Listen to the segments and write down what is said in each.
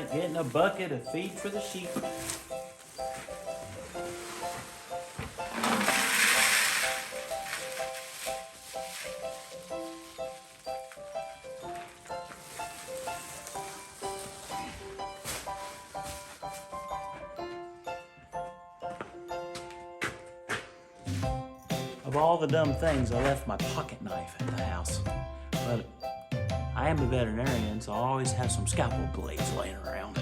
night getting a bucket of feed for the sheep. Of all the dumb things, I left my pocket knife at the house. But I am a veterinarian, so I always have some scalpel blades laying around.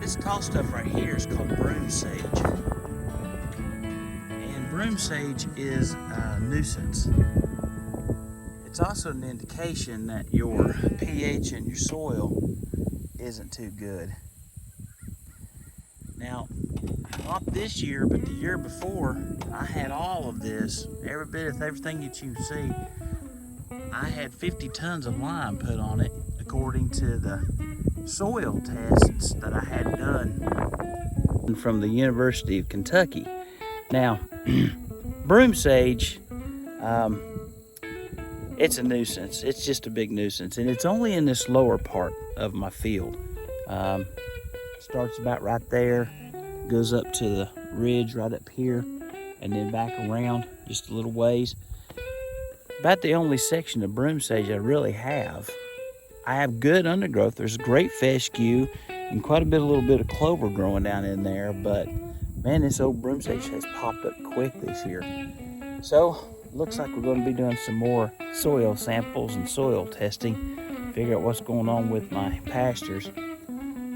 This tall stuff right here is called broom sage. And broom sage is a nuisance. It's also an indication that your pH in your soil isn't too good. Now, not this year, but the year before, I had all of this, every bit of everything that you see. I had 50 tons of lime put on it according to the soil tests that I had done from the University of Kentucky. Now, broom sage, it's a nuisance. It's just a big nuisance, and it's only in this lower part of my field. Starts about right there, goes up to the ridge right up here, and then back around just a little ways. About the only section of broom sage I really have. I have good undergrowth. There's great fescue and quite a little bit of clover growing down in there, but man, this old broom sage has popped up quick this year. So, looks like we're going to be doing some more soil samples and soil testing, figure out what's going on with my pastures.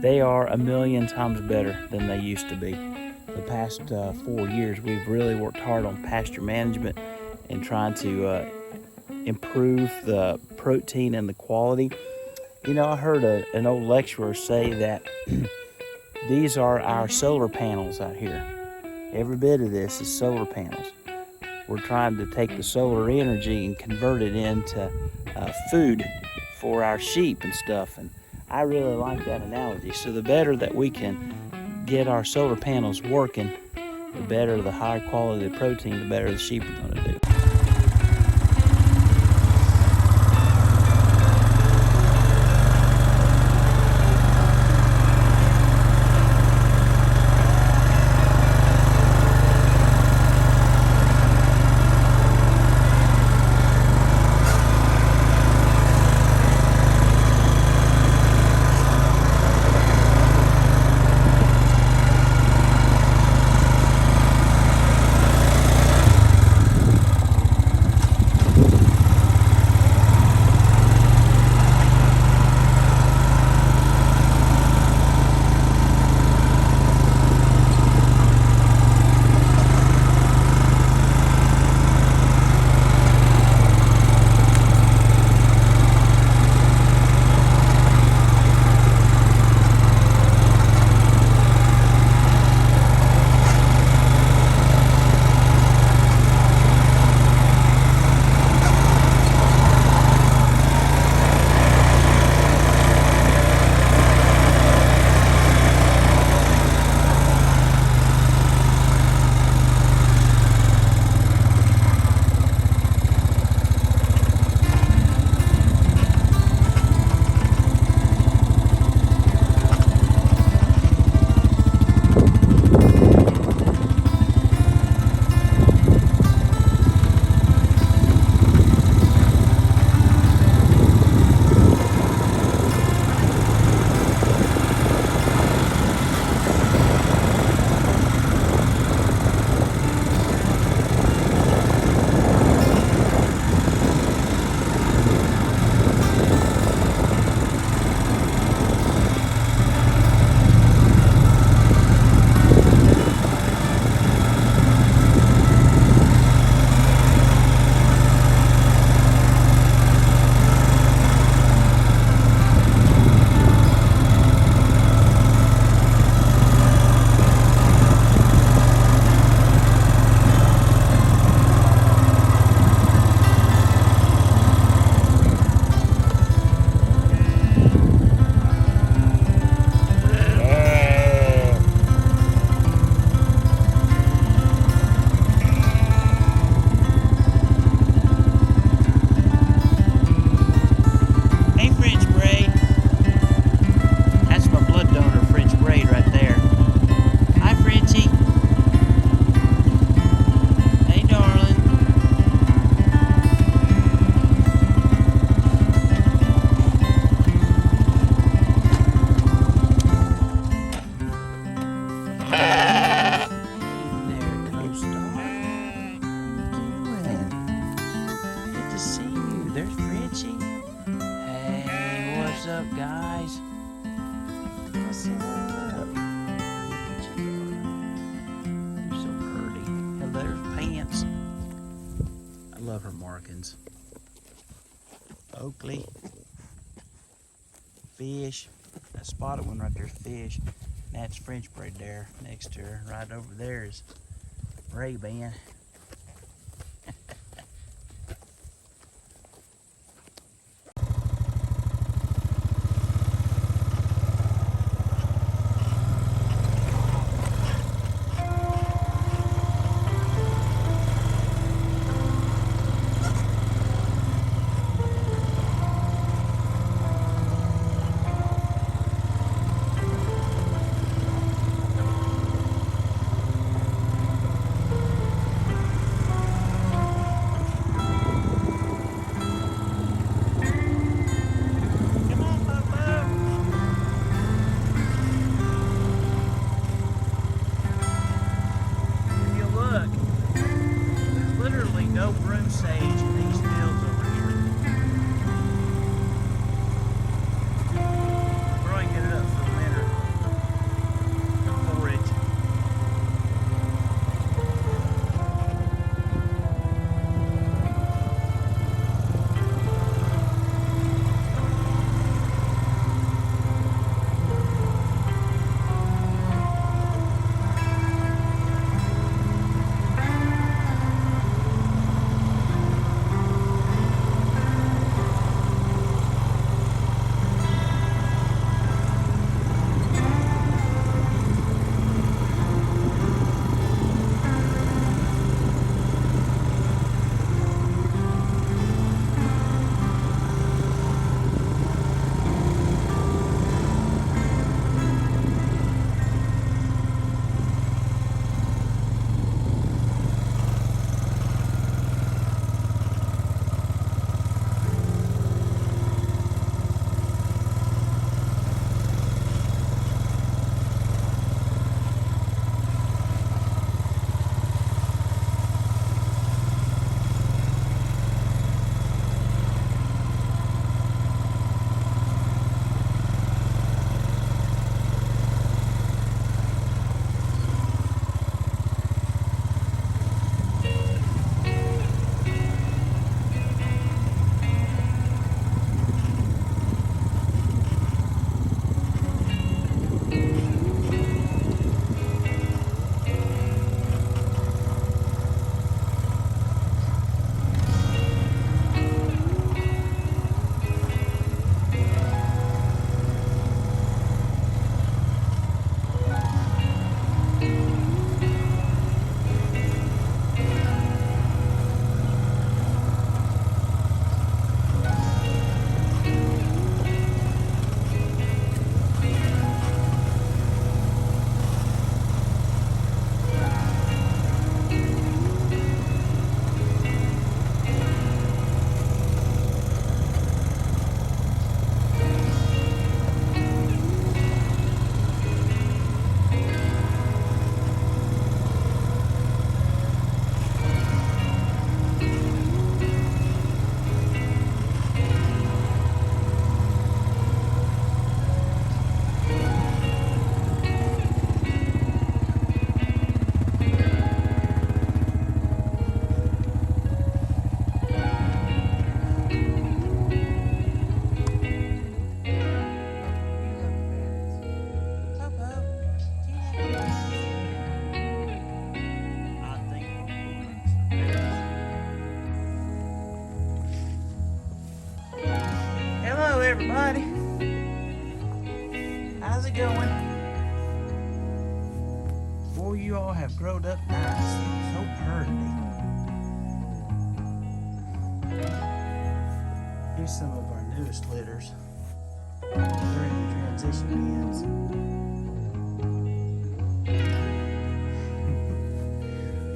They are 1,000,000 times better than they used to be. The past 4 years, we've really worked hard on pasture management and trying to improve the protein and the quality. You know, I heard an old lecturer say that these are our solar panels out here. Every bit of this is solar panels. We're trying to take the solar energy and convert it into food for our sheep and stuff. And I really like that analogy. So the better that we can get our solar panels working, the better the higher quality of the protein, the better the sheep are going to do. markings. Oakley, fish. That spotted one right there is fish. That's French braid there next to her. Right over there is Ray-Ban. No broom sage in these fields over here. We're going to get it up for winter forage. Everybody, how's it going? Boy, you all have grown up nice, so pretty. Here's some of our newest litters. They're in the transition bins.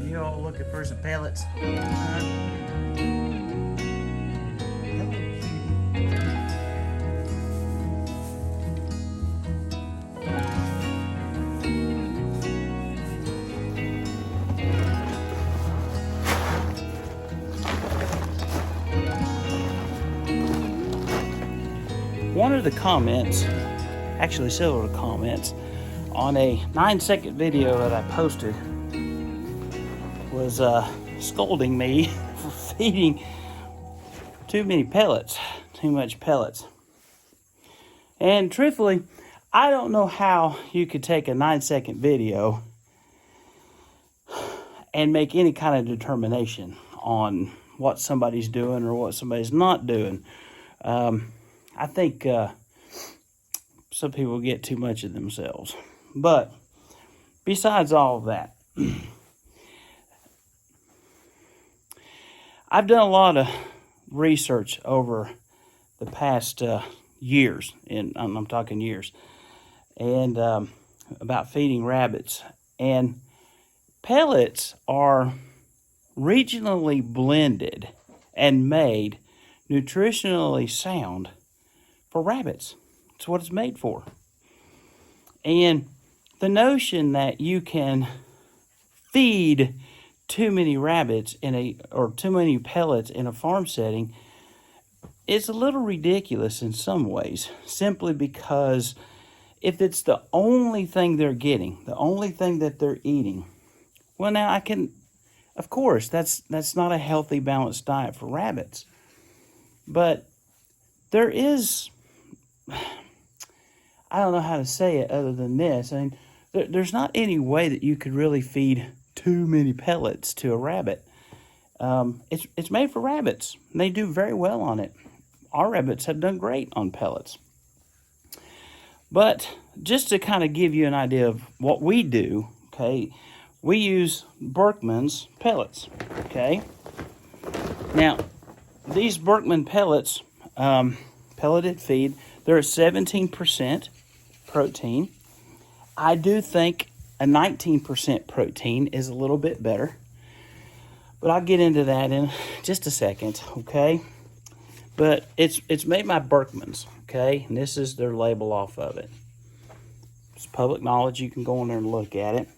You all looking for some pellets? One of the comments, actually several comments, on a 9-second video that I posted was scolding me for feeding too many pellets, too much pellets. And truthfully, I don't know how you could take a 9-second video and make any kind of determination on what somebody's doing or what somebody's not doing. I think some people get too much of themselves. But besides all of that, I've done a lot of research over the past years, and I'm talking years, and about feeding rabbits. And pellets are regionally blended and made nutritionally sound for rabbits. It's what it's made for. And the notion that you can feed too many rabbits or too many pellets in a farm setting is a little ridiculous in some ways, simply because if it's the only thing they're getting, the only thing that they're eating, well, now of course, that's not a healthy, balanced diet for rabbits. But there is, I don't know how to say it other than this. I mean, there's not any way that you could really feed too many pellets to a rabbit. It's made for rabbits, and they do very well on it. Our rabbits have done great on pellets. But just to kind of give you an idea of what we do, okay, we use Berkman's pellets, okay? Now, these Berkman pellets, pelleted feed, they're 17% protein. I do think a 19% protein is a little bit better, but I'll get into that in just a second, okay? But it's made by Berkman's, okay? And this is their label off of it. It's public knowledge. You can go in there and look at it.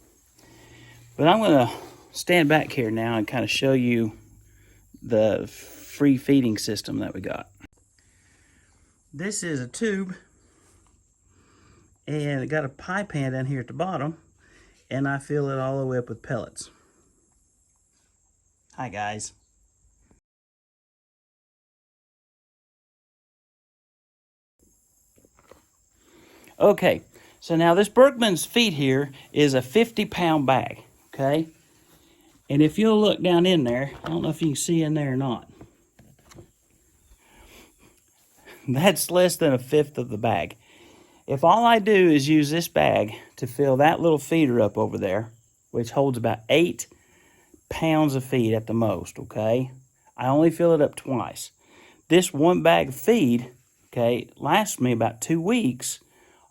But I'm going to stand back here now and kind of show you the free feeding system that we got. This is a tube, and it got a pie pan down here at the bottom, and I fill it all the way up with pellets. Hi, guys. Okay, so now this Berkman's feed here is a 50-pound bag, okay? And if you'll look down in there, I don't know if you can see in there or not. That's less than a fifth of the bag. If all I do is use this bag to fill that little feeder up over there, which holds about 8 pounds of feed at the most, okay? I only fill it up twice. This one bag of feed, okay, lasts me about 2 weeks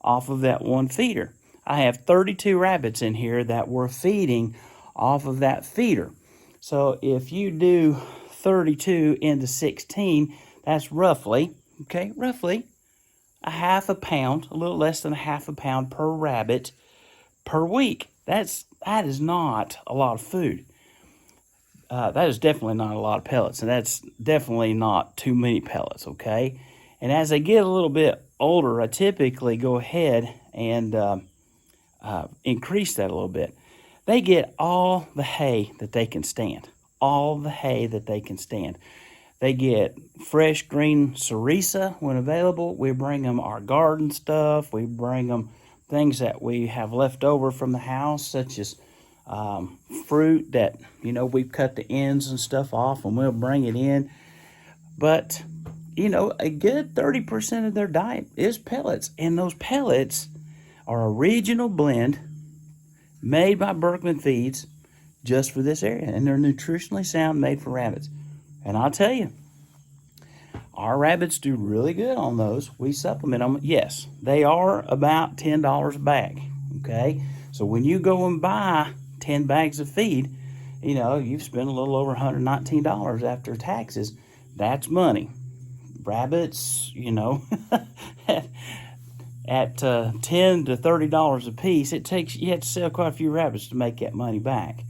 off of that one feeder. I have 32 rabbits in here that we're feeding off of that feeder. So if you do 32 into 16, that's roughly, okay, roughly a half a pound, a little less than a half a pound per rabbit per week. That is not a lot of food. That is definitely not a lot of pellets, and that's definitely not too many pellets, okay? And as they get a little bit older, I typically go ahead and increase that a little bit. They get all the hay that they can stand. All the hay that they can stand. They get fresh green cerisa when available. We bring them our garden stuff. We bring them things that we have left over from the house, such as fruit that, you know, we've cut the ends and stuff off, and we'll bring it in. But, you know, a good 30% of their diet is pellets. And those pellets are a regional blend made by Berkman Feeds just for this area. And they're nutritionally sound, made for rabbits. And I'll tell you, our rabbits do really good on those. We supplement them. Yes, they are about $10 a bag, okay? So when you go and buy 10 bags of feed, you know, you've spent a little over $119 after taxes. That's money. Rabbits, you know, at $10 to $30 a piece, you have to sell quite a few rabbits to make that money back.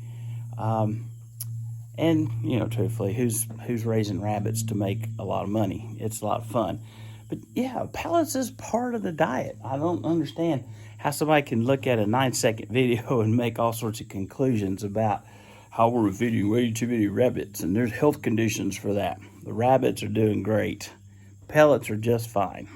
And, you know, truthfully, who's raising rabbits to make a lot of money? It's a lot of fun. But, yeah, pellets is part of the diet. I don't understand how somebody can look at a 9-second video and make all sorts of conclusions about how we're feeding way too many rabbits, and there's health conditions for that. The rabbits are doing great. Pellets are just fine.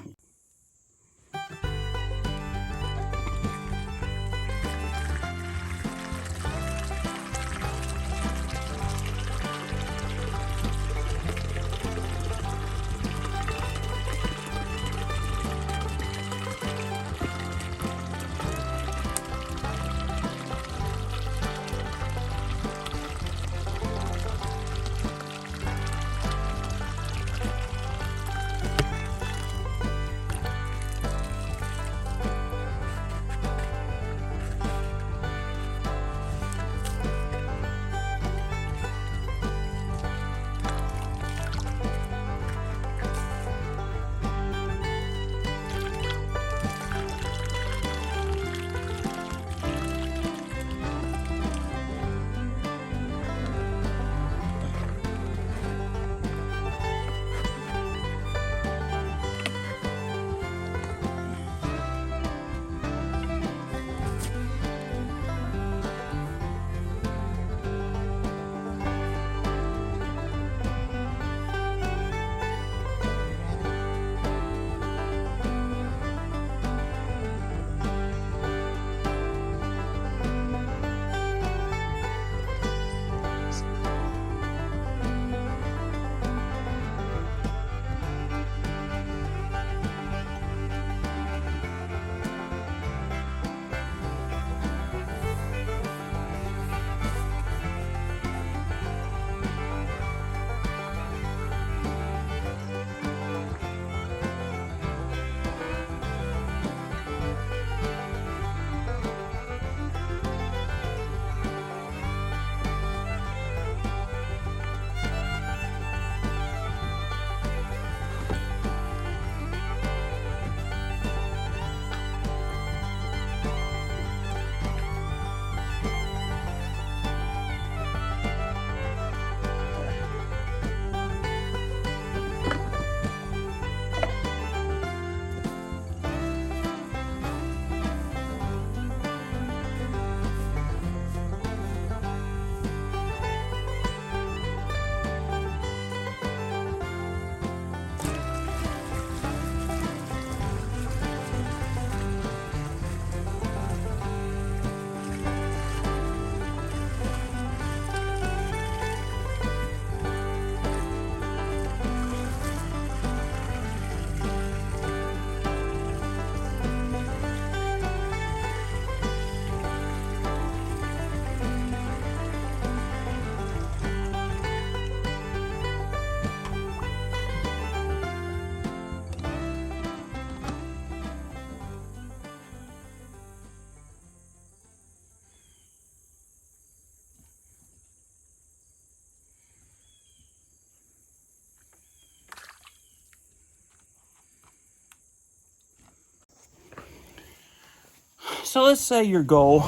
So let's say your goal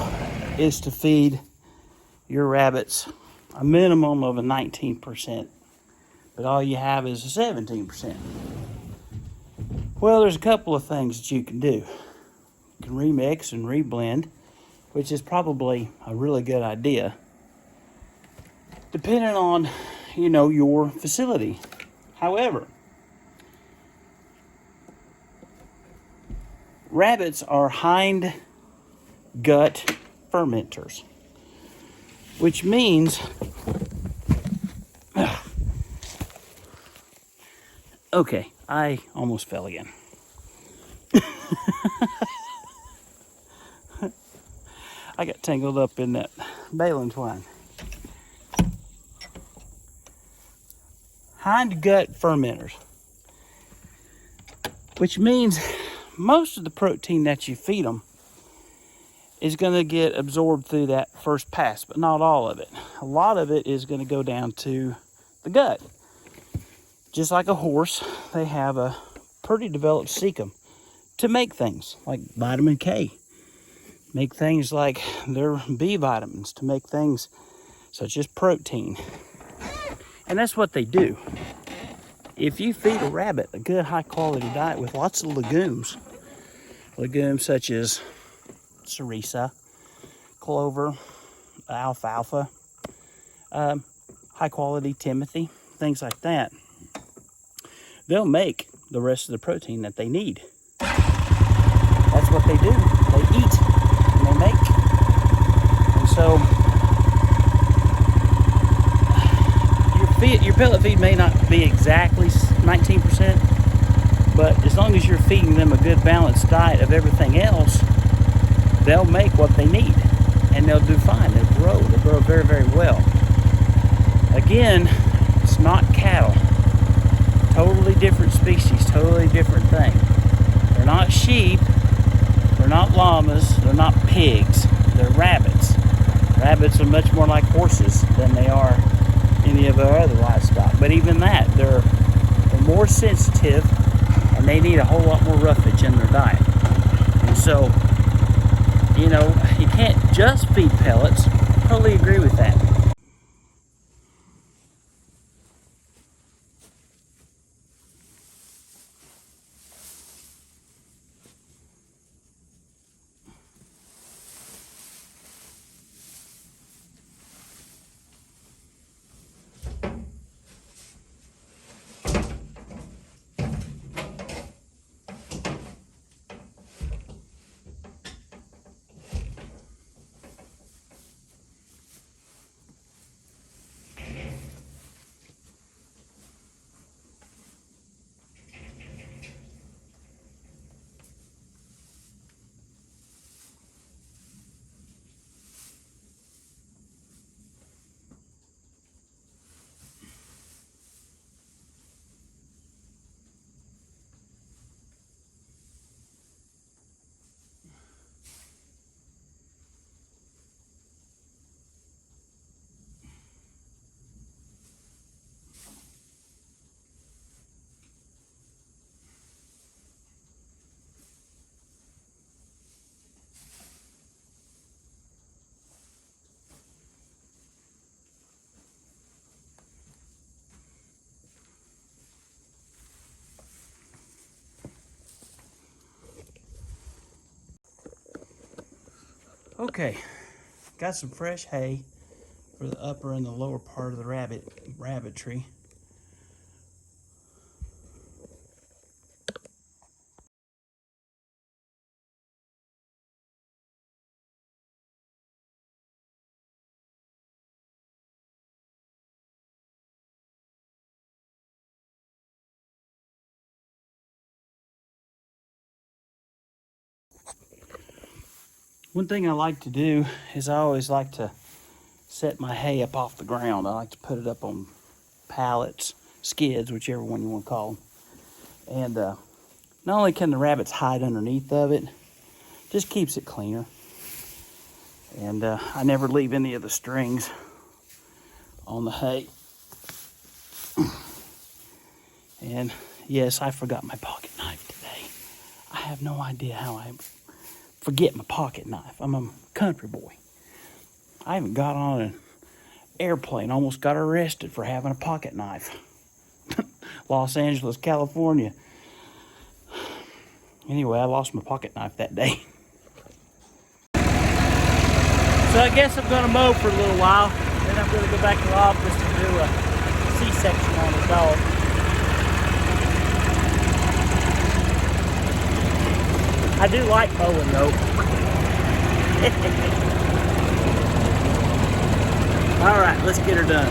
is to feed your rabbits a minimum of a 19%, but all you have is a 17%. Well, there's a couple of things that you can do. You can remix and reblend, which is probably a really good idea, depending on, your facility. However, rabbits are hind gut fermenters, which means, okay, I almost fell again. I got tangled up in that baling twine. Hind gut fermenters, which means most of the protein that you feed them is going to get absorbed through that first pass, but not all of it. A lot of it is going to go down to the gut. Just like a horse, they have a pretty developed cecum to make things like vitamin K, make things like their B vitamins, to make things such as protein. And that's what they do. If you feed a rabbit a good high quality diet with lots of legumes such as sarisa, clover, alfalfa, high quality Timothy, things like that, they'll make the rest of the protein that they need. That's what they do. They eat and they make. And so your pellet feed may not be exactly 19%, but as long as you're feeding them a good balanced diet of everything else, they'll make what they need and they'll do fine. They'll grow very, very well. Again, it's not cattle. Totally different species, totally different thing. They're not sheep, they're not llamas, they're not pigs, they're rabbits. Rabbits are much more like horses than they are any of our other livestock. But even that, they're more sensitive and they need a whole lot more roughage in their diet. And so, you know, you can't just feed pellets. Totally agree with that. Okay, got some fresh hay for the upper and the lower part of the rabbitry. One thing I like to do is I always like to set my hay up off the ground. I like to put it up on pallets, skids, whichever one you want to call them. And not only can the rabbits hide underneath of it, just keeps it cleaner. And I never leave any of the strings on the hay. And yes, I forgot my pocket knife today. I have no idea how I forget my pocket knife. I'm a country boy. I even got on an airplane, almost got arrested for having a pocket knife. Los Angeles, California. Anyway, I lost my pocket knife that day. So I guess I'm gonna mow for a little while. Then I'm gonna go back to the office and do a C-section on the dog. I do like mowing though. All right, let's get her done.